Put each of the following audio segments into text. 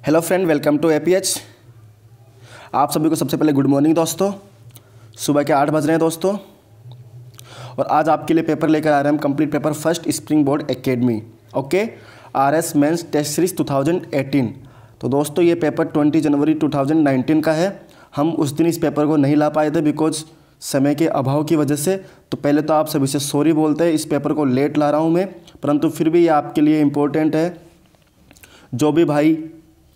Hello friend, welcome to APH. आप सभी को सबसे पहले गुड मॉर्निंग दोस्तों। सुबह के 8 बज रहे हैं दोस्तों और आज आपके लिए पेपर लेकर आ रहे हैं हम complete paper first Springboard Academy. Okay, RS mains test series 2018। तो दोस्तों ये पेपर 20 जनवरी 2019 का है। हम उस दिन इस पेपर को नहीं ला पाए थे बिकॉज समय के अभाव की वजह से। तो पहले तो आप सभी से सॉरी बोलते हैं, इस पेपर को लेट ला रहा हूँ मैं, परंतु फिर भी ये आपके लिए इम्पोर्टेंट है। जो भी भाई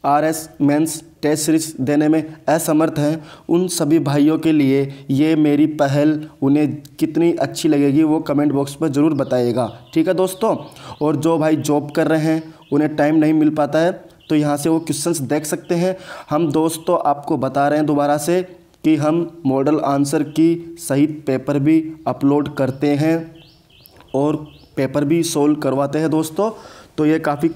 आरएस मेंस टेस्ट सीरीज देने में असमर्थ हैं उन सभी भाइयों के लिए ये मेरी पहल उन्हें कितनी अच्छी लगेगी वो कमेंट बॉक्स पर ज़रूर बताइएगा, ठीक है दोस्तों। और जो भाई जॉब कर रहे हैं उन्हें टाइम नहीं मिल पाता है तो यहाँ से वो क्वेश्चंस देख सकते हैं। हम दोस्तों आपको बता रहे हैं दोबारा से कि हम मॉडल आंसर की सहित पेपर भी अपलोड करते हैं और पेपर भी सोल्व करवाते हैं दोस्तों। तो ये काफ़ी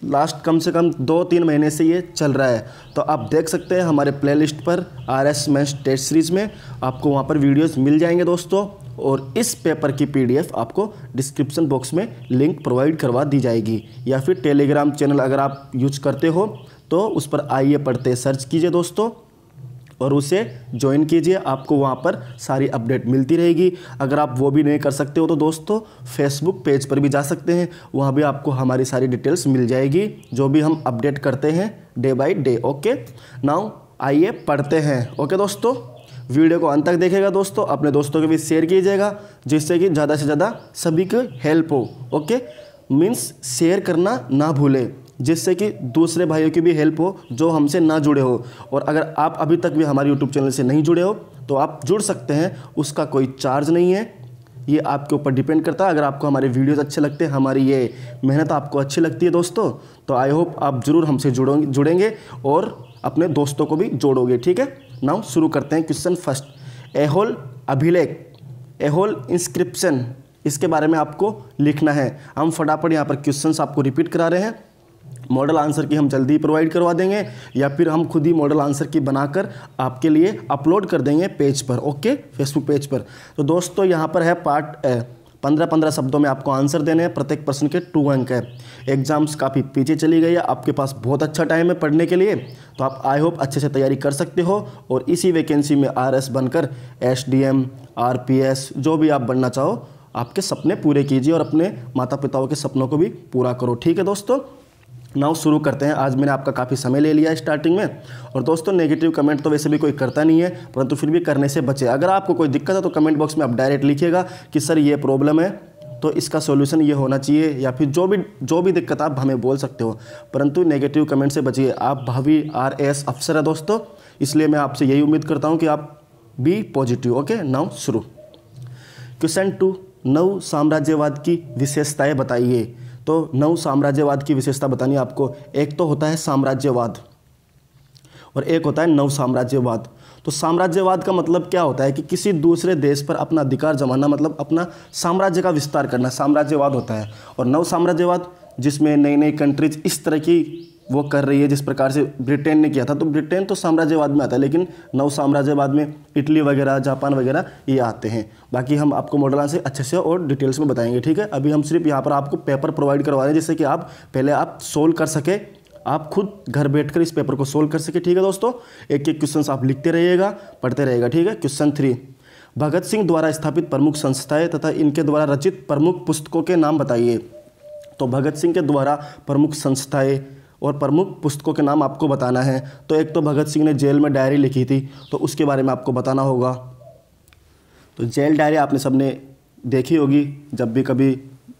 लास्ट कम से कम 2-3 महीने से ये चल रहा है। तो आप देख सकते हैं हमारे प्लेलिस्ट पर आरएस मेंस टेस्ट सीरीज़ में आपको वहाँ पर वीडियोस मिल जाएंगे दोस्तों। और इस पेपर की पीडीएफ आपको डिस्क्रिप्शन बॉक्स में लिंक प्रोवाइड करवा दी जाएगी, या फिर टेलीग्राम चैनल अगर आप यूज करते हो तो उस पर आइए पढ़ते सर्च कीजिए दोस्तों और उसे ज्वाइन कीजिए। आपको वहाँ पर सारी अपडेट मिलती रहेगी। अगर आप वो भी नहीं कर सकते हो तो दोस्तों फेसबुक पेज पर भी जा सकते हैं, वहाँ भी आपको हमारी सारी डिटेल्स मिल जाएगी जो भी हम अपडेट करते हैं day by day. Okay, now आइए पढ़ते हैं। ओके दोस्तों, वीडियो को अंत तक देखिएगा दोस्तों, अपने दोस्तों के बीच शेयर कीजिएगा जिससे कि ज़्यादा से ज़्यादा सभी को हेल्प हो। ओके, मीन्स शेयर करना ना भूलें जिससे कि दूसरे भाइयों की भी हेल्प हो जो हमसे ना जुड़े हो। और अगर आप अभी तक भी हमारे यूट्यूब चैनल से नहीं जुड़े हो तो आप जुड़ सकते हैं, उसका कोई चार्ज नहीं है, ये आपके ऊपर डिपेंड करता है। अगर आपको हमारे वीडियोस अच्छे लगते हैं, हमारी ये मेहनत आपको अच्छी लगती है दोस्तों, तो आई होप आप ज़रूर हमसे जुड़ेंगे और अपने दोस्तों को भी जोड़ोगे, ठीक है। नाउ शुरू करते हैं क्वेश्चन फर्स्ट। एहोल अभिलेख, एहोल इंस्क्रिप्शन, इसके बारे में आपको लिखना है। हम फटाफट यहाँ पर क्वेश्चंस आपको रिपीट करा रहे हैं। मॉडल आंसर की हम जल्दी प्रोवाइड करवा देंगे या फिर हम खुद ही मॉडल आंसर की बनाकर आपके लिए अपलोड कर देंगे पेज पर, ओके, फेसबुक पेज पर। तो दोस्तों यहाँ पर है पार्ट 15-15 शब्दों में आपको आंसर देने हैं, प्रत्येक प्रश्न के 2 अंक है। एग्जाम्स काफ़ी पीछे चली गई है, आपके पास बहुत अच्छा टाइम है पढ़ने के लिए, तो आप आई होप अच्छे से तैयारी कर सकते हो और इसी वैकेंसी में आरएस बनकर एसडीएम, आरपीएस जो भी आप बनना चाहो आपके सपने पूरे कीजिए और अपने माता पिताओं के सपनों को भी पूरा करो, ठीक है दोस्तों। नाउ शुरू करते हैं। आज मैंने आपका काफ़ी समय ले लिया है स्टार्टिंग में, और दोस्तों नेगेटिव कमेंट तो वैसे भी कोई करता नहीं है, परंतु फिर भी करने से बचे। अगर आपको कोई दिक्कत है तो कमेंट बॉक्स में आप डायरेक्ट लिखिएगा कि सर ये प्रॉब्लम है तो इसका सॉल्यूशन ये होना चाहिए, या फिर जो भी दिक्कत आप हमें बोल सकते हो, परंतु नेगेटिव कमेंट से बचिए। आप भावी आरएएस अफसर है दोस्तों, इसलिए मैं आपसे यही उम्मीद करता हूँ कि आप बी पॉजिटिव। ओके, नाउ शुरू। क्वेश्चन 2, नव साम्राज्यवाद की विशेषताएँ बताइए। तो नव साम्राज्यवाद की विशेषता बतानी है आपको। एक तो होता है साम्राज्यवाद और एक होता है नव साम्राज्यवाद। तो साम्राज्यवाद का मतलब क्या होता है कि किसी दूसरे देश पर अपना अधिकार जमाना, मतलब अपना साम्राज्य का विस्तार करना, साम्राज्यवाद होता है। और नव साम्राज्यवाद जिसमें नई नई कंट्रीज इस तरह की वो कर रही है जिस प्रकार से ब्रिटेन ने किया था, तो ब्रिटेन तो साम्राज्यवाद में आता है, लेकिन नव साम्राज्यवाद में इटली वगैरह, जापान वगैरह ये आते हैं। बाकी हम आपको मॉडल आंसर अच्छे से और डिटेल्स में बताएंगे, ठीक है। अभी हम सिर्फ यहाँ पर आपको पेपर प्रोवाइड करवा रहे हैं जिससे कि आप पहले आप सोल्व कर सके, आप खुद घर बैठकर इस पेपर को सोल्व कर सके, ठीक है दोस्तों। एक एक क्वेश्चन आप लिखते रहिएगा, पढ़ते रहिएगा, ठीक है। क्वेश्चन 3, भगत सिंह द्वारा स्थापित प्रमुख संस्थाएं तथा इनके द्वारा रचित प्रमुख पुस्तकों के नाम बताइए। तो भगत सिंह के द्वारा प्रमुख संस्थाएं और प्रमुख पुस्तकों के नाम आपको बताना है। तो एक तो भगत सिंह ने जेल में डायरी लिखी थी तो उसके बारे में आपको बताना होगा। तो जेल डायरी आपने सबने देखी होगी, जब भी कभी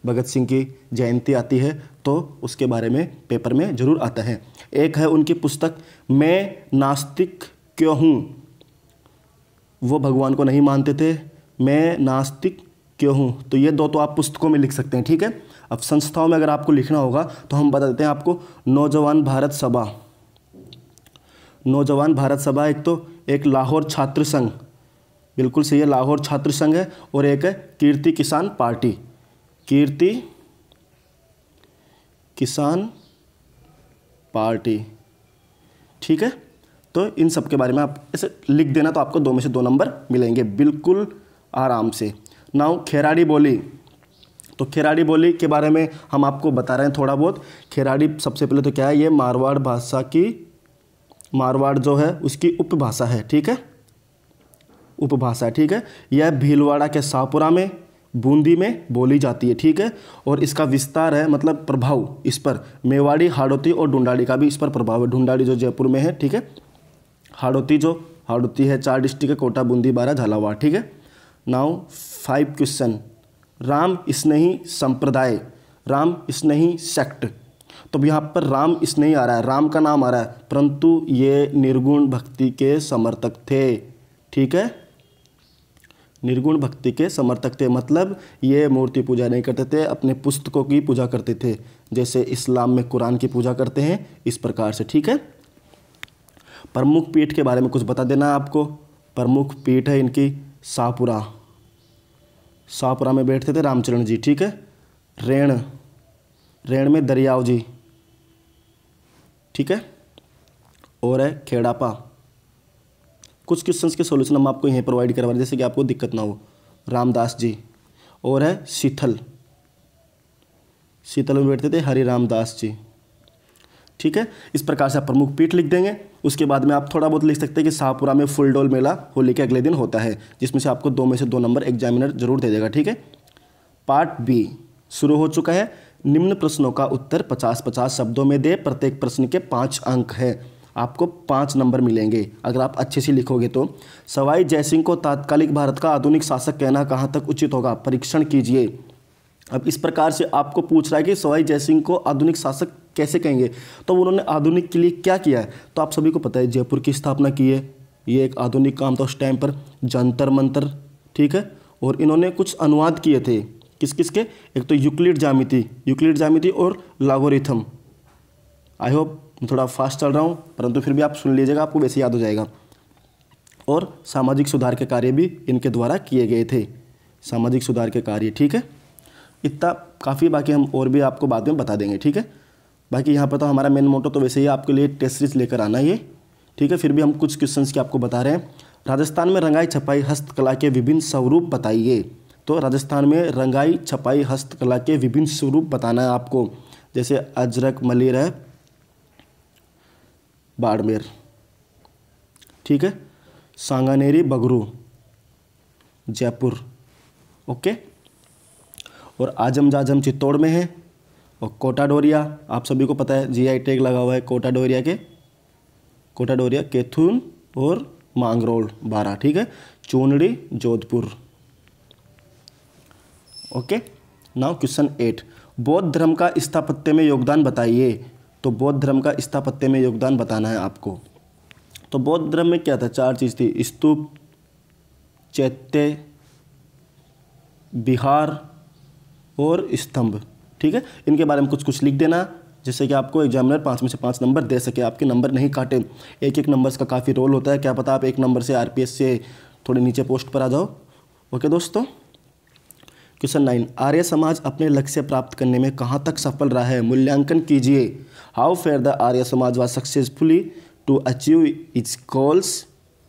भगत सिंह की जयंती आती है तो उसके बारे में पेपर में ज़रूर आता है। एक है उनकी पुस्तक मैं नास्तिक क्यों हूँ, वो भगवान को नहीं मानते थे, मैं नास्तिक क्यों हूँ। तो ये 2 तो आप पुस्तकों में लिख सकते हैं, ठीक है। अब संस्थाओं में अगर आपको लिखना होगा तो हम बता देते हैं आपको। नौजवान भारत सभा, नौजवान भारत सभा एक लाहौर छात्र संघ, बिल्कुल सही है, लाहौर छात्र संघ है। और एक है कीर्ति किसान पार्टी, कीर्ति किसान पार्टी, ठीक है। तो इन सब के बारे में आप ऐसे लिख देना तो आपको 2 में से 2 नंबर मिलेंगे बिल्कुल आराम से। नाउ खेराड़ी बोली, तो खेराड़ी बोली के बारे में हम आपको बता रहे हैं थोड़ा बहुत। खेराड़ी सबसे पहले तो क्या है, ये मारवाड़ भाषा की, मारवाड़ जो है उसकी उपभाषा है, ठीक है, उपभाषा है, ठीक है। यह भीलवाड़ा के शाहपुरा में, बूंदी में बोली जाती है, ठीक है। और इसका विस्तार है, मतलब प्रभाव इस पर मेवाड़ी, हाड़ौती और ढूंढाड़ी का भी इस पर प्रभाव है। ढूंढाड़ी जो जयपुर में है, ठीक है। हाड़ौती है 4 डिस्ट्रिक्ट है, कोटा, बूंदी, बारा, झालावाड़, ठीक है। Now 5 question. राम स्नेही संप्रदाय, राम स्नेही सेक्ट, तो अब यहाँ पर राम स्नेही आ रहा है, राम का नाम आ रहा है, परंतु ये निर्गुण भक्ति के समर्थक थे, ठीक है। निर्गुण भक्ति के समर्थक थे, मतलब ये मूर्ति पूजा नहीं करते थे, अपने पुस्तकों की पूजा करते थे, जैसे इस्लाम में कुरान की पूजा करते हैं इस प्रकार से, ठीक है। प्रमुख पीठ के बारे में कुछ बता देना आपको। प्रमुख पीठ है इनकी शाहपुरा, शाहपुरा में बैठते थे रामचरण जी, ठीक है। रेण में दरियाव जी, ठीक है। और है खेड़ापा। कुछ क्वेश्चंस के सॉल्यूशन हम आपको यहीं प्रोवाइड करवा रहे हैं, जैसे कि आपको दिक्कत ना हो। रामदास जी। और है शीतल में बैठते थे हरि रामदास जी, ठीक है। इस प्रकार से आप प्रमुख पीठ लिख देंगे। उसके बाद में आप थोड़ा बहुत लिख सकते हैं कि शाहपुरा में फुल डोल मेला होली के अगले दिन होता है, जिसमें से आपको 2 में से 2 नंबर एग्जामिनर जरूर दे देगा, ठीक है। पार्ट बी शुरू हो चुका है। निम्न प्रश्नों का उत्तर 50-50 शब्दों में दे, प्रत्येक प्रश्न के 5 अंक है, आपको 5 नंबर मिलेंगे अगर आप अच्छे से लिखोगे तो। सवाई जयसिंह को तात्कालिक भारत का आधुनिक शासक कहना कहाँ तक उचित होगा, परीक्षण कीजिए। अब इस प्रकार से आपको पूछ रहा है कि सवाई जयसिंह को आधुनिक शासक कैसे कहेंगे, तो उन्होंने आधुनिक के लिए क्या किया है, तो आप सभी को पता है जयपुर की स्थापना की है, ये एक आधुनिक काम था उस टाइम पर। जंतर मंतर, ठीक है। और इन्होंने कुछ अनुवाद किए थे, किस किस के, एक तो यूक्लिड ज्यामिति और लॉगरिथम। आई होप थोड़ा फास्ट चल रहा हूँ, परंतु फिर भी आप सुन लीजिएगा, आपको वैसे याद हो जाएगा। और सामाजिक सुधार के कार्य भी इनके द्वारा किए गए थे, सामाजिक सुधार के कार्य, ठीक है। इतना काफ़ी, बाकी हम और भी आपको बाद में बता देंगे, ठीक है। बाकी यहाँ पर तो हमारा मेन मोटो तो वैसे ही आपके लिए टेस्ट सीरीज लेकर आना ये, ठीक है। फिर भी हम कुछ क्वेश्चंस की आपको बता रहे हैं। राजस्थान में रंगाई छपाई हस्तकला के विभिन्न स्वरूप बताइए। तो राजस्थान में रंगाई छपाई हस्तकला के विभिन्न स्वरूप बताना है आपको, जैसे अजरक मलिर है बाड़मेर, ठीक है। सांगानेरी बगरू जयपुर, ओके। और आजम जाजम चित्तौड़ में है। और कोटा डोरिया आप सभी को पता है, जीआई टैग लगा हुआ है कोटा डोरिया कैथून और मांगरोल बारा, ठीक है। Chunri Jodhpur, okay. Now question 8, बौद्ध धर्म का स्थापत्य में योगदान बताइए। तो बौद्ध धर्म का स्थापत्य में योगदान बताना है आपको। तो बौद्ध धर्म में क्या था, 4 चीज़ थी, स्तूप, चैत्य, विहार और स्तंभ, ठीक है। इनके बारे में कुछ लिख देना, जिससे कि आपको एग्जामिनर 5 में से 5 नंबर दे सके, आपके नंबर नहीं काटे। एक नंबर्स का काफ़ी रोल होता है, क्या पता आप 1 नंबर से आरपीएस से थोड़े नीचे पोस्ट पर आ जाओ, ओके दोस्तों। क्वेश्चन 9, आर्य समाज अपने लक्ष्य प्राप्त करने में कहाँ तक सफल रहा है, मूल्यांकन कीजिए। How fair the Arya Samaj was successfully to achieve its goals,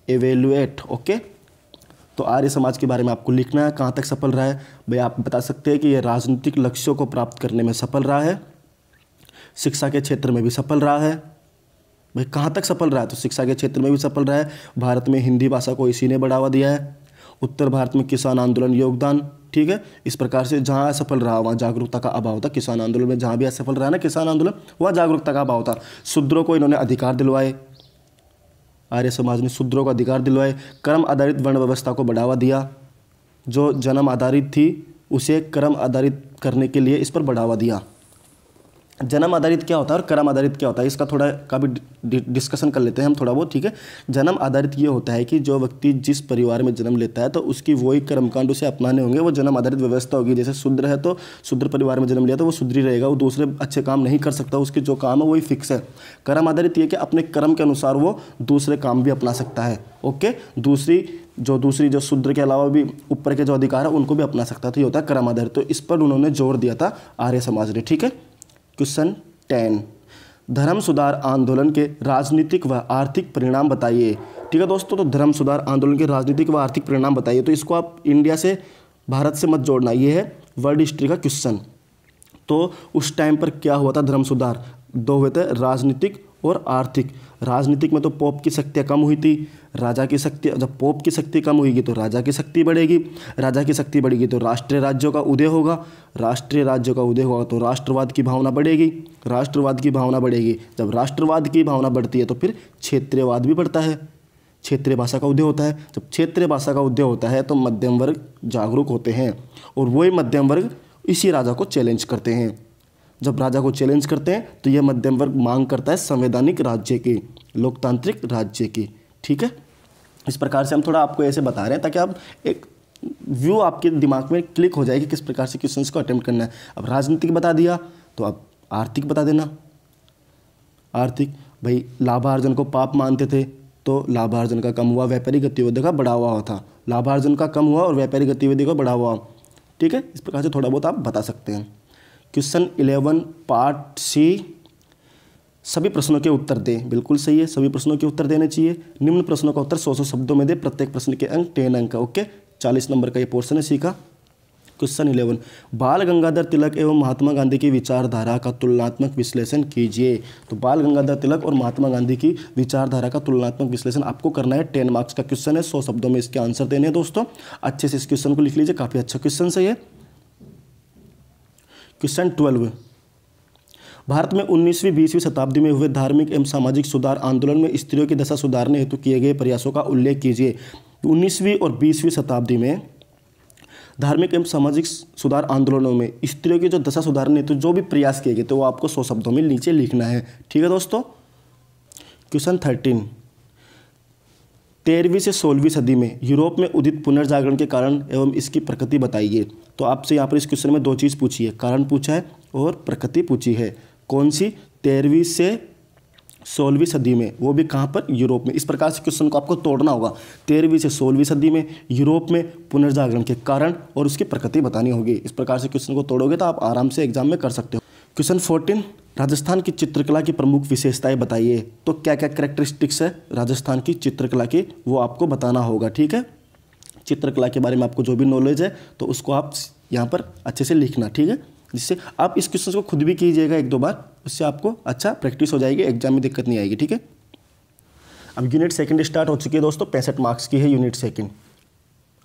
evaluate, okay. तो आर्य समाज के बारे में आपको लिखना है, कहाँ तक सफल रहा है। भाई आप बता सकते हैं कि ये राजनीतिक लक्ष्यों को प्राप्त करने में सफल रहा है, शिक्षा के क्षेत्र में भी सफल रहा है। भाई कहाँ तक सफल रहा है, तो शिक्षा के क्षेत्र में भी सफल रहा है। भारत में हिंदी भाषा को इसी ने बढ़ावा दिया है। उत्तर भारत में किसान आंदोलन योगदान, ठीक है। इस प्रकार से जहाँ असफल रहा वहाँ जागरूकता का अभाव था। किसान आंदोलन में जहाँ भी असफल रहा ना किसान आंदोलन, वहाँ जागरूकता का अभाव था। शूद्रों को इन्होंने अधिकार दिलवाए, आर्य समाज ने शूद्रों को अधिकार दिलवाए। कर्म आधारित वर्ण व्यवस्था को बढ़ावा दिया, जो जन्म आधारित थी उसे कर्म आधारित करने के लिए इस पर बढ़ावा दिया। जन्म आधारित क्या होता है और कर्म आधारित क्या होता है, इसका थोड़ा का भी डिस्कशन कर लेते हैं हम थोड़ा बहुत, ठीक है। जन्म आधारित ये होता है कि जो व्यक्ति जिस परिवार में जन्म लेता है तो उसकी वही कर्मकांड उसे अपनाने होंगे, वो जन्म आधारित व्यवस्था होगी। जैसे शूद्र है तो शूद्र परिवार में जन्म लिया तो वो शूद्र रहेगा, वो दूसरे अच्छे काम नहीं कर सकता, उसके जो काम है वही फिक्स है। कर्म आधारित ये कि अपने कर्म के अनुसार वो दूसरे काम भी अपना सकता है, ओके। दूसरी जो शूद्र के अलावा भी ऊपर के जो अधिकार है उनको भी अपना सकता है, तो ये होता है कर्म आधारित। तो इस पर उन्होंने जोर दिया था आर्य समाज ने, ठीक है। क्वेश्चन 10, धर्म सुधार आंदोलन के राजनीतिक व आर्थिक परिणाम बताइए। ठीक है दोस्तों, तो धर्म सुधार आंदोलन के राजनीतिक व आर्थिक परिणाम बताइए। तो इसको आप इंडिया से भारत से मत जोड़ना, ये है वर्ल्ड हिस्ट्री का क्वेश्चन। तो उस टाइम पर क्या हुआ था, धर्म सुधार दो हुए थे, राजनीतिक और आर्थिक। राजनीतिक में तो पोप की शक्तियाँ कम हुई थी, राजा की शक्ति, जब पोप की शक्ति कम होगी तो राजा की शक्ति बढ़ेगी, राजा की शक्ति बढ़ेगी तो राष्ट्रीय राज्यों का उदय होगा, राष्ट्रीय राज्यों का उदय होगा तो राष्ट्रवाद की भावना बढ़ेगी, राष्ट्रवाद की भावना बढ़ेगी, जब राष्ट्रवाद की भावना बढ़ती है तो फिर क्षेत्रीयवाद भी बढ़ता है, क्षेत्रीय भाषा का उदय होता है। जब क्षेत्रीय भाषा का उदय होता है तो मध्यम वर्ग जागरूक होते हैं और वही मध्यम वर्ग इसी राजा को चैलेंज करते हैं। जब राजा को चैलेंज करते हैं तो यह मध्यम वर्ग मांग करता है संवैधानिक राज्य की, लोकतांत्रिक राज्य की। ठीक है, इस प्रकार से हम थोड़ा आपको ऐसे बता रहे हैं ताकि आप एक व्यू आपके दिमाग में क्लिक हो जाए कि किस प्रकार से क्वेश्चंस को अटेम्प्ट करना है। अब राजनीतिक बता दिया तो अब आर्थिक बता देना। आर्थिक, भाई लाभार्जन को पाप मानते थे तो लाभार्जन का कम हुआ, व्यापारिक गतिविधि का बढ़ावा हुआ था, लाभार्जन का कम हुआ और व्यापारिक गतिविधि का बढ़ावा। ठीक है, इस प्रकार से थोड़ा बहुत आप बता सकते हैं। क्वेश्चन 11 पार्ट सी, सभी प्रश्नों के उत्तर दें। बिल्कुल सही है, सभी प्रश्नों के उत्तर देने चाहिए। निम्न प्रश्नों का उत्तर 100 शब्दों में दे, प्रत्येक प्रश्न के अंक 10 अंक का। ओके, 40 नंबर का ये पोर्शन है सी का। क्वेश्चन 11, बाल गंगाधर तिलक एवं महात्मा गांधी की विचारधारा का तुलनात्मक विश्लेषण कीजिए। तो बाल गंगाधर तिलक और महात्मा गांधी की विचारधारा का तुलनात्मक विश्लेषण आपको करना है। 10 मार्क्स का क्वेश्चन है, 100 शब्दों में इसके आंसर देने हैं दोस्तों। अच्छे से इस क्वेश्चन को लिख लीजिए, काफ़ी अच्छा क्वेश्चन है ये। क्वेश्चन 12, भारत में 19वीं 20वीं शताब्दी में हुए धार्मिक एवं सामाजिक सुधार आंदोलन में स्त्रियों की दशा सुधारने हेतु किए गए प्रयासों का उल्लेख कीजिए। 19वीं और 20वीं शताब्दी में धार्मिक एवं सामाजिक सुधार आंदोलनों में स्त्रियों की जो दशा सुधारने हेतु जो भी प्रयास किए गए तो वो आपको 100 शब्दों में नीचे लिखना है। ठीक है दोस्तों। क्वेश्चन 13, 13वीं से 16वीं सदी में यूरोप में उदित पुनर्जागरण के कारण एवं इसकी प्रकृति बताइए। तो आपसे यहाँ पर इस क्वेश्चन में दो चीज़ पूछी है, कारण पूछा है और प्रकृति पूछी है। कौन सी? 13वीं से 16वीं सदी में, वो भी कहाँ पर? यूरोप में। इस प्रकार से क्वेश्चन को आपको तोड़ना होगा। 13वीं से 16वीं सदी में यूरोप में पुनर्जागरण के कारण और उसकी प्रकृति बतानी होगी। इस प्रकार से क्वेश्चन को तोड़ोगे तो आप आराम से एग्जाम में कर सकते हो। क्वेश्चन 14, राजस्थान की चित्रकला की प्रमुख विशेषताएं बताइए। तो क्या क्या कैरेक्टरिस्टिक्स है राजस्थान की चित्रकला की, वो आपको बताना होगा। ठीक है, चित्रकला के बारे में आपको जो भी नॉलेज है तो उसको आप यहाँ पर अच्छे से लिखना। ठीक है, जिससे आप इस क्वेश्चन को खुद भी कीजिएगा 1-2 बार, उससे आपको अच्छा प्रैक्टिस हो जाएगी, एग्जाम में दिक्कत नहीं आएगी। ठीक है, अब यूनिट सेकंड स्टार्ट हो चुकी है दोस्तों। 65 मार्क्स की है यूनिट सेकंड।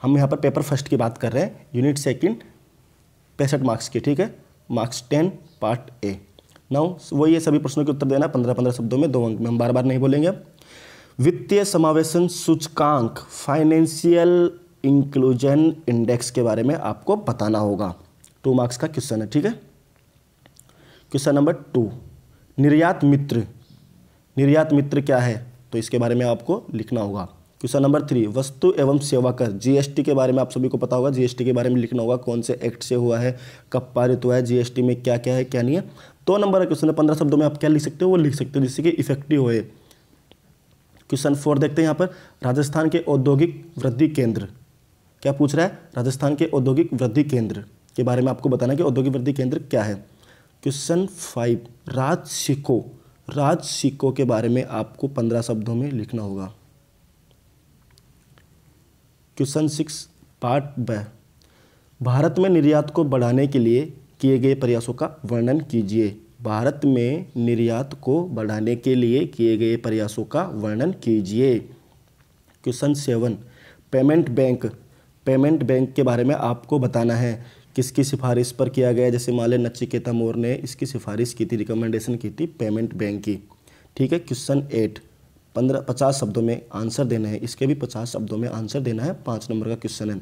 हम यहाँ पर पेपर फर्स्ट की बात कर रहे हैं। यूनिट सेकंड 65 मार्क्स की। ठीक है, मार्क्स 10 पार्ट ए। नाउ वही है, सभी प्रश्नों के उत्तर देना 15-15 शब्दों में, 2 अंक में। हम बार बार नहीं बोलेंगे। वित्तीय समावेशन सूचकांक, फाइनेंशियल इंक्लूजन इंडेक्स के बारे में आपको बताना होगा। 2 मार्क्स का क्वेश्चन है। ठीक है, क्वेश्चन नंबर 2, निर्यात मित्र। निर्यात मित्र क्या है तो इसके बारे में आपको लिखना होगा। क्वेश्चन नंबर 3, वस्तु एवं सेवा कर, जीएसटी के बारे में आप सभी को पता होगा। जीएसटी के बारे में लिखना होगा, कौन से एक्ट से हुआ है, कब पारित हुआ है, जीएसटी में क्या क्या है क्या नहीं है। 2 नंबर का क्वेश्चन है, 15 शब्दों में आप क्या लिख सकते हो वो लिख सकते हो जिससे कि इफेक्टिव होए। क्वेश्चन 4 देखते हैं यहाँ पर, राजस्थान के औद्योगिक वृद्धि केंद्र। क्या पूछ रहा है? राजस्थान के औद्योगिक वृद्धि केंद्र के बारे में आपको बताना है कि औद्योगिक वृद्धि केंद्र क्या है। क्वेश्चन 5, राज सिक्को। राज सिक्को के बारे में आपको 15 शब्दों में लिखना होगा। क्वेश्चन 6 पार्ट ब, भारत में निर्यात को बढ़ाने के लिए किए गए प्रयासों का वर्णन कीजिए। भारत में निर्यात को बढ़ाने के लिए किए गए प्रयासों का वर्णन कीजिए। Question 7, payment bank. Payment bank के बारे में आपको बताना है, किसकी सिफारिश पर किया गया। जैसे मान लें नचिकेता मौर्य ने इसकी सिफारिश की थी, रिकमेंडेशन की थी पेमेंट बैंक की। ठीक है, क्वेश्चन 8, 50 शब्दों में आंसर देना है। इसके भी 50 शब्दों में आंसर देना है। 5 नंबर का क्वेश्चन है।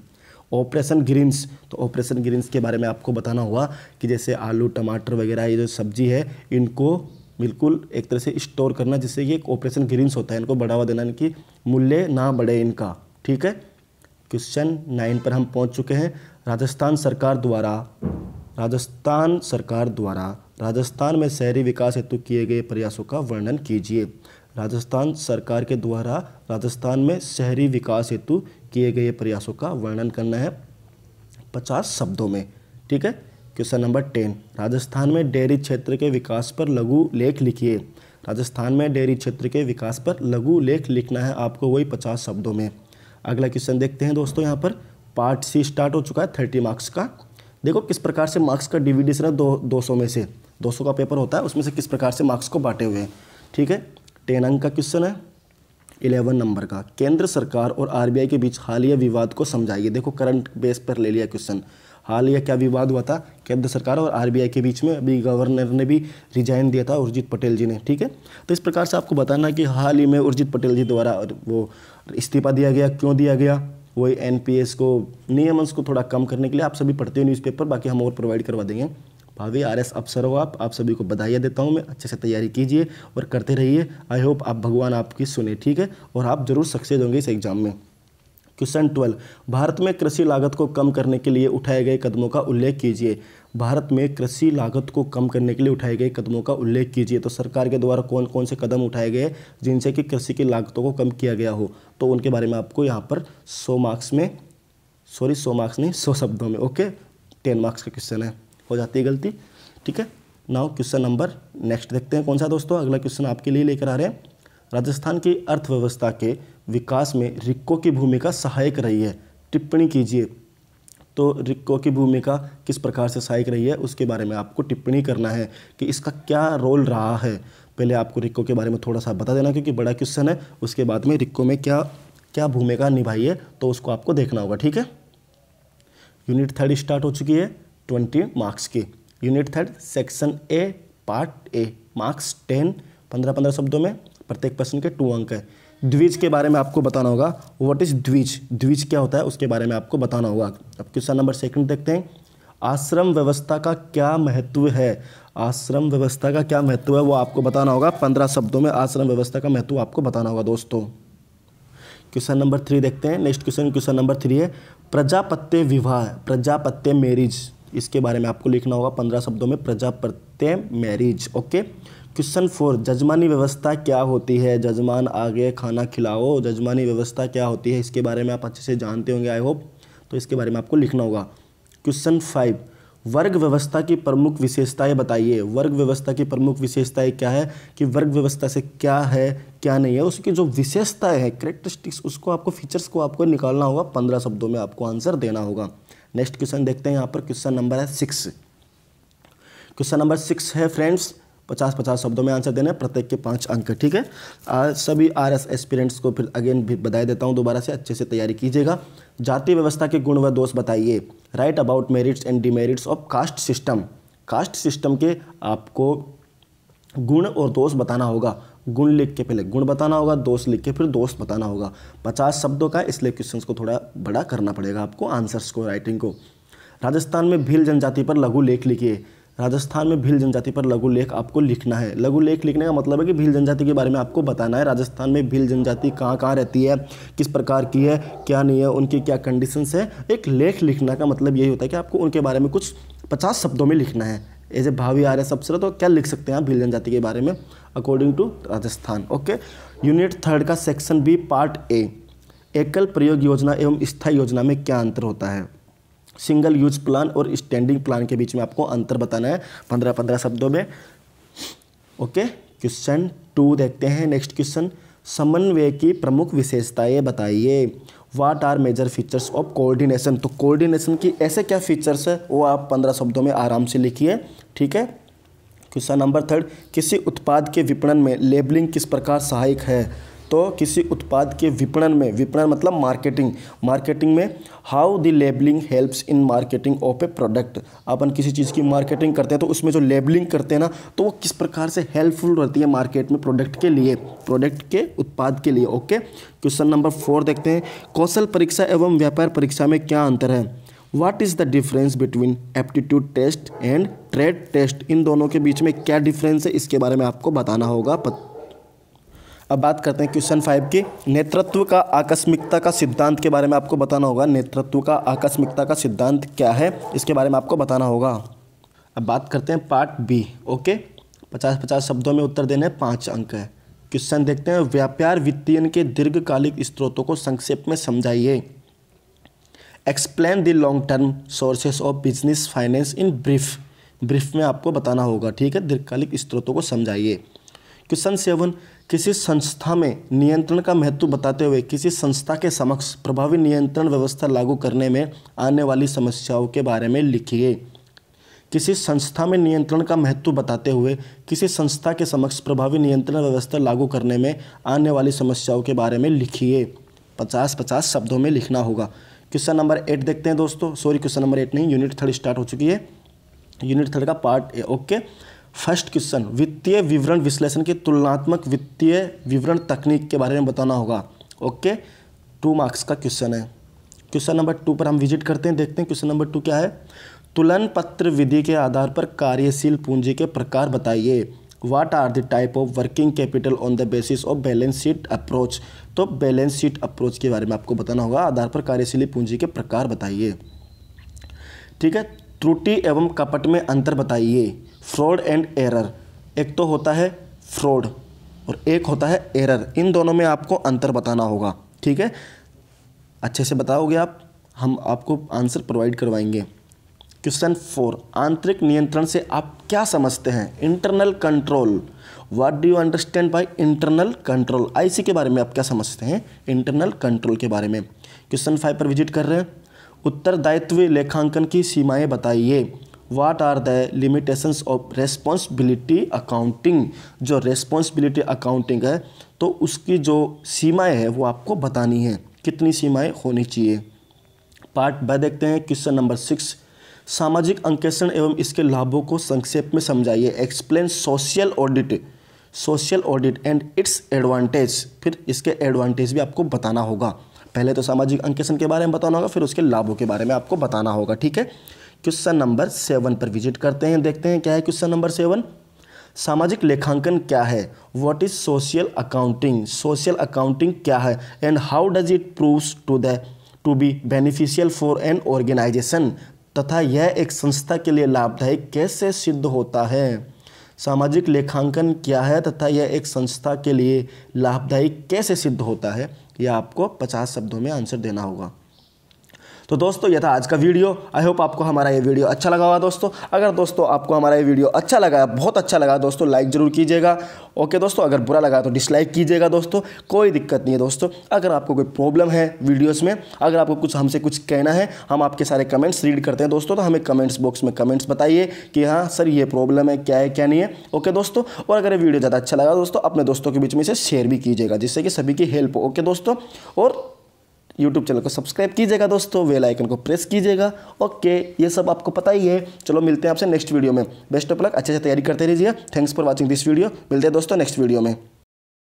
Operation Greens. तो ऑपरेशन ग्रीन्स के बारे में आपको बताना हुआ कि जैसे आलू टमाटर वगैरह ये जो सब्जी है इनको बिल्कुल एक तरह से स्टोर करना, जिससे ये एक ऑपरेशन ग्रीन्स होता है, इनको बढ़ावा देना, इनकी मूल्य ना बढ़े इनका। ठीक है, क्वेश्चन 9 पर हम पहुंच चुके हैं। राजस्थान सरकार द्वारा राजस्थान में शहरी विकास हेतु किए गए प्रयासों का वर्णन कीजिए। राजस्थान सरकार के द्वारा राजस्थान में शहरी विकास हेतु किए गए प्रयासों का वर्णन करना है 50 शब्दों में। ठीक है, क्वेश्चन नंबर 10, राजस्थान में डेयरी क्षेत्र के विकास पर लघु लेख लिखिए। राजस्थान में डेयरी क्षेत्र के विकास पर लघु लेख लिखना है आपको, वही 50 शब्दों में। अगला क्वेश्चन देखते हैं दोस्तों यहाँ पर, पार्ट सी स्टार्ट हो चुका है 30 मार्क्स का। देखो किस प्रकार से मार्क्स का डिविडेशन है 200 में से, 200 का पेपर होता है, उसमें से किस प्रकार से मार्क्स को बांटे हुए हैं। ठीक है, 10 अंक का क्वेश्चन है, 11 नंबर का। केंद्र सरकार और आरबीआई के बीच हालिया विवाद को समझाइए। देखो करंट बेस पर ले लिया क्वेश्चन। हालिया क्या विवाद हुआ था केंद्र सरकार और आरबीआई के बीच में? अभी गवर्नर ने भी रिजाइन दिया था, उर्जित पटेल जी ने। ठीक है, तो इस प्रकार से आपको बताना कि हाल ही में उर्जित पटेल जी द्वारा वो इस्तीफा दिया गया, क्यों दिया गया? वही एनपीएस को नियमन को थोड़ा कम करने के लिए। आप सभी पढ़ते हो न्यूज़पेपर, बाकी हम और प्रोवाइड करवा देंगे। भावी आरएस अफसर हो आप सभी को बधाइयाँ देता हूँ मैं। अच्छे से तैयारी कीजिए और करते रहिए। आई होप आप भगवान आपकी सुने। ठीक है, और आप जरूर सक्सेस होंगे इस एग्जाम में। क्वेश्चन 12, भारत में कृषि लागत को कम करने के लिए उठाए गए कदमों का उल्लेख कीजिए। भारत में कृषि लागत को कम करने के लिए उठाए गए कदमों का उल्लेख कीजिए। तो सरकार के द्वारा कौन कौन से कदम उठाए गए जिनसे कि कृषि की लागतों को कम किया गया हो, तो उनके बारे में आपको यहाँ पर 100 मार्क्स में, 100 शब्दों में, ओके, 10 मार्क्स का क्वेश्चन है, हो जाती है गलती। ठीक है, नाउ क्वेश्चन नंबर नेक्स्ट देखते हैं कौन सा दोस्तों। अगला क्वेश्चन आपके लिए लेकर आ रहे हैं, राजस्थान की अर्थव्यवस्था के विकास में रिक्को की भूमिका सहायक रही है, टिप्पणी कीजिए। तो रिक्को की भूमिका किस प्रकार से सहायक रही है उसके बारे में आपको टिप्पणी करना है कि इसका क्या रोल रहा है। पहले आपको रिक्को के बारे में थोड़ा सा बता देना क्योंकि बड़ा क्वेश्चन है, उसके बाद में रिक्को में क्या क्या भूमिका निभाई है तो उसको आपको देखना होगा। ठीक है, यूनिट 3 स्टार्ट हो चुकी है 20 मार्क्स की। Unit 3 section A part A, marks 10, 15 शब्दों में, प्रत्येक प्रश्न के 2 अंक है। द्विज के बारे में आपको बताना होगा। व्हाट इज द्विज, द्विज क्या होता है उसके बारे में आपको बताना होगा। अब क्वेश्चन नंबर 2 देखते हैं, आश्रम व्यवस्था का क्या महत्व है। आश्रम व्यवस्था का क्या महत्व है वो आपको बताना होगा। 15 शब्दों में आश्रम व्यवस्था का महत्व आपको बताना होगा दोस्तों। क्वेश्चन नंबर 3 देखते हैं। नेक्स्ट क्वेश्चन नंबर 3 है, प्रजापत्य विवाह, प्रजापत्य मैरिज, इसके बारे में आपको लिखना होगा 15 शब्दों में, प्रजापत्य मैरिज। ओके, क्वेश्चन 4, जजमानी व्यवस्था क्या होती है। जजमान आगे खाना खिलाओ, जजमानी व्यवस्था क्या होती है इसके बारे में आप अच्छे से जानते होंगे आई होप, तो इसके बारे में आपको लिखना होगा। क्वेश्चन 5, वर्ग व्यवस्था की प्रमुख विशेषताएं बताइए। वर्ग व्यवस्था की प्रमुख विशेषताएं क्या है कि वर्ग व्यवस्था से क्या है क्या नहीं है, उसकी जो विशेषताएं हैं, कैरेक्टरिस्टिक्स, उसको आपको फीचर्स को आपको निकालना होगा। 15 शब्दों में आपको आंसर देना होगा। नेक्स्ट क्वेश्चन देखते हैं। यहाँ पर क्वेश्चन नंबर है 6। क्वेश्चन नंबर 6 है फ्रेंड्स, 50 शब्दों में आंसर देना है, प्रत्येक के 5 अंक। ठीक है, सभी आरएस एस्पिरेंट्स को फिर अगेन भी बधाई देता हूं, दोबारा से अच्छे से तैयारी कीजिएगा। जाति व्यवस्था के गुण व दोष बताइए। Right about merits and demerits of caste system. Caste system के आपको गुण और दोष बताना होगा। गुण लिख के पहले गुण बताना होगा, दोष लिख के फिर दोष बताना होगा। 50 शब्दों का, इसलिए क्वेश्चंस को थोड़ा बड़ा करना पड़ेगा आपको, आंसर्स को, राइटिंग को। राजस्थान में भील जनजाति पर लघु लेख लिखिए। राजस्थान में भील जनजाति पर लघु लेख आपको लिखना है। लघु लेख लिखने का मतलब है कि भील जनजाति के बारे में आपको बताना है। राजस्थान में भील जनजाति कहाँ कहाँ रहती है, किस प्रकार की है, क्या नहीं है, उनकी क्या कंडीशंस है। एक लेख लिखने का मतलब यही होता है कि आपको उनके बारे में कुछ 50 शब्दों में लिखना है। एज ए भावी आरएस अफसर तो क्या लिख सकते हैं आप भील जनजाति के बारे में according to Rajasthan. Okay, unit 3 का सेक्शन बी पार्ट ए, एकल प्रयोग योजना एवं स्थायी योजना में क्या अंतर होता है। सिंगल यूज प्लान और स्टैंडिंग प्लान के बीच में आपको अंतर बताना है 15 शब्दों में। ओके, क्वेश्चन 2 देखते हैं। नेक्स्ट क्वेश्चन, समन्वय की प्रमुख विशेषताएं बताइए। What are major features of coordination. तो कोऑर्डिनेशन की ऐसे क्या फीचर्स है वो आप 15 शब्दों में आराम से लिखिए। ठीक है, क्वेश्चन नंबर 3, किसी उत्पाद के विपणन में लेबलिंग किस प्रकार सहायक है। तो किसी उत्पाद के विपणन में, विपणन मतलब मार्केटिंग, मार्केटिंग में how the labelling helps in marketing of a product. अपन किसी चीज़ की मार्केटिंग करते हैं तो उसमें जो लेबलिंग करते हैं ना, तो वो किस प्रकार से हेल्पफुल रहती है मार्केट में प्रोडक्ट के लिए, प्रोडक्ट के उत्पाद के लिए। ओके, क्वेश्चन नंबर 4 देखते हैं। कौशल परीक्षा एवं व्यापार परीक्षा में क्या अंतर है। What is the difference between aptitude test and trade test. इन दोनों के बीच में क्या डिफरेंस है इसके बारे में आपको बताना होगा। अब बात करते हैं क्वेश्चन 5 की, नेतृत्व का आकस्मिकता का सिद्धांत के बारे में आपको बताना होगा। नेतृत्व का आकस्मिकता का सिद्धांत क्या है इसके बारे में आपको बताना होगा। अब बात करते हैं पार्ट बी। ओके, 50 शब्दों में उत्तर देने 5 अंक है। क्वेश्चन देखते हैं, व्यापार वित्तीयन के दीर्घकालिक स्रोतों को संक्षेप में समझाइए। Explain the long term sources of business finance in brief. Brief में आपको बताना होगा। ठीक है, दीर्घकालिक स्रोतों को समझाइए। क्वेश्चन 7, किसी संस्था में नियंत्रण का महत्व बताते हुए किसी संस्था के समक्ष प्रभावी नियंत्रण व्यवस्था लागू करने में आने वाली समस्याओं के बारे में लिखिए। किसी संस्था में नियंत्रण का महत्व बताते हुए किसी संस्था के समक्ष प्रभावी नियंत्रण व्यवस्था लागू करने में आने वाली समस्याओं के बारे में लिखिए। 50-50 शब्दों में लिखना होगा। क्वेश्चन नंबर 8 देखते हैं दोस्तों। सॉरी, क्वेश्चन नंबर 8 नहीं, यूनिट 3 स्टार्ट हो चुकी है। यूनिट 3 का part A. Okay, first question, वित्तीय विवरण विश्लेषण की तुलनात्मक वित्तीय विवरण तकनीक के बारे में बताना होगा। ओके, 2 मार्क्स का क्वेश्चन है। क्वेश्चन नंबर 2 पर हम विजिट करते हैं, देखते हैं क्वेश्चन नंबर 2 क्या है। तुलन पत्र विधि के आधार पर कार्यशील पूंजी के प्रकार बताइए। What are the type of working capital on the basis of balance sheet approach. तो बैलेंस शीट अप्रोच के बारे में आपको बताना होगा। आधार पर कार्यशील पूंजी के प्रकार बताइए। ठीक है, त्रुटि एवं कपट में अंतर बताइए। फ्रॉड एंड एरर, एक तो होता है फ्रॉड और एक होता है एरर, इन दोनों में आपको अंतर बताना होगा। ठीक है, अच्छे से बताओगे आप, हम आपको आंसर प्रोवाइड करवाएंगे। क्वेश्चन 4, आंतरिक नियंत्रण से आप क्या समझते हैं। Internal control, what do you understand by internal control. IC के बारे में आप क्या समझते हैं इंटरनल कंट्रोल के बारे में। क्वेश्चन 5 पर विजिट कर रहे हैं। उत्तरदायित्व लेखांकन की सीमाएं बताइए। What are the limitations of responsibility accounting. जो रेस्पॉन्सिबिलिटी अकाउंटिंग है तो उसकी जो सीमाएं हैं वो आपको बतानी है, कितनी सीमाएं होनी चाहिए। पार्ट ब देखते हैं। क्वेश्चन नंबर 6, सामाजिक अंकेक्षण एवं इसके लाभों को संक्षेप में समझाइए। Explain social audit and it's advantage. फिर इसके एडवांटेज भी आपको बताना होगा। पहले तो सामाजिक अंकेक्षण के बारे में बताना होगा, फिर उसके लाभों के बारे में आपको बताना होगा। ठीक है, क्वेश्चन नंबर 7 पर विजिट करते हैं, देखते हैं क्या है क्वेश्चन नंबर 7। सामाजिक लेखांकन क्या है। What is social accounting. Social accounting क्या है and how does it proves to be beneficial for an organisation. तथा यह एक संस्था के लिए लाभदायक कैसे सिद्ध होता है। सामाजिक लेखांकन क्या है तथा यह एक संस्था के लिए लाभदायक कैसे सिद्ध होता है, यह आपको 50 शब्दों में आंसर देना होगा। तो दोस्तों यह था आज का वीडियो। आई होप आपको हमारा ये वीडियो अच्छा लगा होगा दोस्तों। अगर दोस्तों आपको हमारा ये वीडियो अच्छा लगा, बहुत अच्छा लगा दोस्तों, लाइक ज़रूर कीजिएगा। ओके दोस्तों, अगर बुरा लगा तो डिसलाइक कीजिएगा दोस्तों, कोई दिक्कत नहीं है दोस्तों। अगर आपको कोई प्रॉब्लम है वीडियोस में, अगर आपको कुछ हमसे कुछ कहना है, हम आपके सारे कमेंट्स रीड करते हैं दोस्तों, तो हमें कमेंट्स बॉक्स में कमेंट्स बताइए कि हाँ सर ये प्रॉब्लम है, क्या है क्या नहीं है। ओके दोस्तों, और अगर ये वीडियो ज़्यादा अच्छा लगा दोस्तों, अपने दोस्तों के बीच में इसे शेयर भी कीजिएगा, जिससे कि सभी की हेल्प हो। ओके दोस्तों, और यूट्यूब चैनल को सब्सक्राइब कीजिएगा दोस्तों, बेल आइकन को प्रेस कीजिएगा। ओके, ये सब आपको पता ही है। चलो मिलते हैं आपसे नेक्स्ट वीडियो में। बेस्ट ऑफ लक, अच्छे से तैयारी करते रहिए। Thanks for watching this video. मिलते हैं दोस्तों नेक्स्ट वीडियो में।